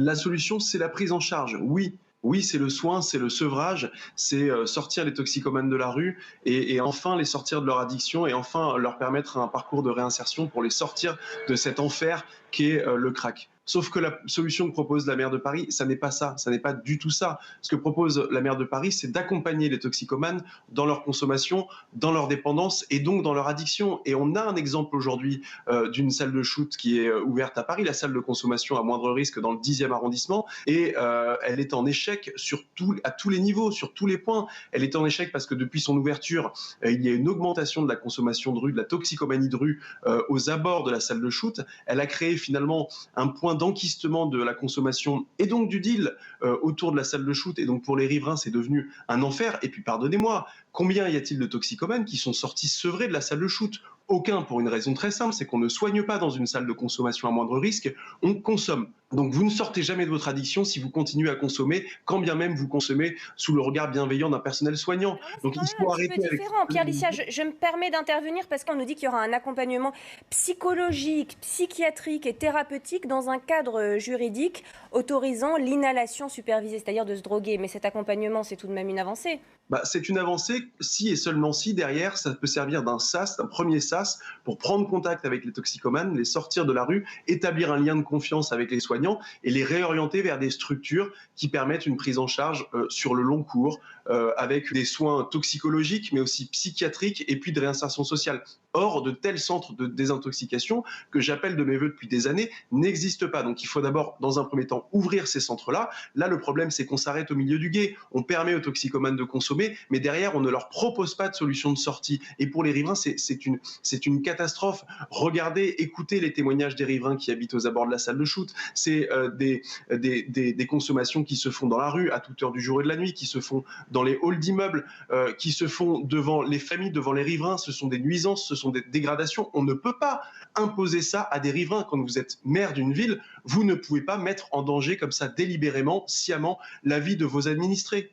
La solution, c'est la prise en charge. Oui, oui, c'est le soin, c'est le sevrage, c'est sortir les toxicomanes de la rue et enfin les sortir de leur addiction et enfin leur permettre un parcours de réinsertion pour les sortir de cet enfer qu'est le crack. Sauf que la solution que propose la maire de Paris, ça n'est pas ça, ça n'est pas du tout ça. Ce que propose la maire de Paris, c'est d'accompagner les toxicomanes dans leur consommation, dans leur dépendance et donc dans leur addiction. Et on a un exemple aujourd'hui d'une salle de shoot qui est ouverte à Paris, la salle de consommation à moindre risque dans le 10e arrondissement, et elle est en échec à tous les niveaux, sur tous les points. Elle est en échec parce que depuis son ouverture, il y a une augmentation de la consommation de rue, de la toxicomanie de rue aux abords de la salle de shoot. Elle a créé finalement un point d'enquistement de la consommation et donc du deal autour de la salle de shoot. Et donc pour les riverains, c'est devenu un enfer. Et puis pardonnez-moi, combien y a-t-il de toxicomanes qui sont sortis sevrés de la salle de shoot? Aucun, pour une raison très simple, c'est qu'on ne soigne pas dans une salle de consommation à moindre risque, on consomme. Donc vous ne sortez jamais de votre addiction si vous continuez à consommer, quand bien même vous consommez sous le regard bienveillant d'un personnel soignant. Alors là, c'est Donc quand il même un faut petit peu arrêter avec différent. cette Pierre Licia, idée. je me permets d'intervenir parce qu'on nous dit qu'il y aura un accompagnement psychologique, psychiatrique et thérapeutique dans un cadre juridique autorisant l'inhalation supervisée, c'est-à-dire de se droguer. Mais cet accompagnement, c'est tout de même une avancée. Bah, c'est une avancée si et seulement si derrière ça peut servir d'un sas, d'un premier sas pour prendre contact avec les toxicomanes, les sortir de la rue, établir un lien de confiance avec les soignants et les réorienter vers des structures qui permettent une prise en charge sur le long cours avec des soins toxicologiques mais aussi psychiatriques et puis de réinsertion sociale. Or, de tels centres de désintoxication que j'appelle de mes voeux depuis des années n'existent pas. Donc il faut d'abord, dans un premier temps, ouvrir ces centres-là. Là, le problème, c'est qu'on s'arrête au milieu du gué. On permet aux toxicomanes de consommer, mais derrière, on ne leur propose pas de solution de sortie. Et pour les riverains, c'est une catastrophe. Regardez, écoutez les témoignages des riverains qui habitent aux abords de la salle de shoot. C'est des consommations qui se font dans la rue à toute heure du jour et de la nuit, qui se font dans les halls d'immeubles, qui se font devant les familles, devant les riverains. Ce sont des nuisances, ce sont des dégradations. On ne peut pas imposer ça à des riverains. Quand vous êtes maire d'une ville, vous ne pouvez pas mettre en danger comme ça délibérément, sciemment, la vie de vos administrés.